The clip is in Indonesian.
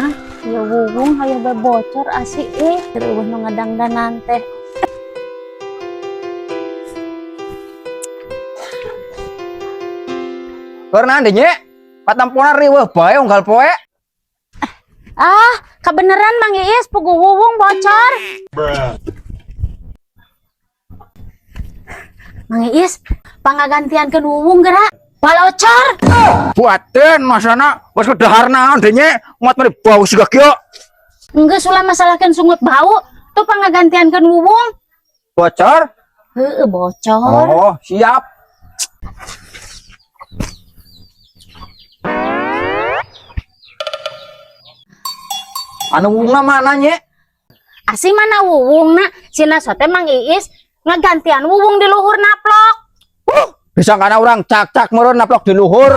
mah ya wuwung hayu bocor asik terus nu ngadangdanan teh. Karena adanya patampunan riweuh bae unggal poe. Ah, kebeneran Mang Iis pugu wuwung bocor. Mang Iis, pangagantiankeun wuwung geura balocor. Buatin masana bos kedahar naon adanya umat mari bau siga kieu. Enggeus ulah masalahkeun sungut bau, tuh pangagantiankeun wuwung. Bocor? Heueuh bocor. Oh, siap. Anu wungna mana nya? Asih mana wuwungna? Sina sote Mang Iis ngagantian wuwung di luhur naplok. Bisa kana urang cak-cak meureun naplok di luhur.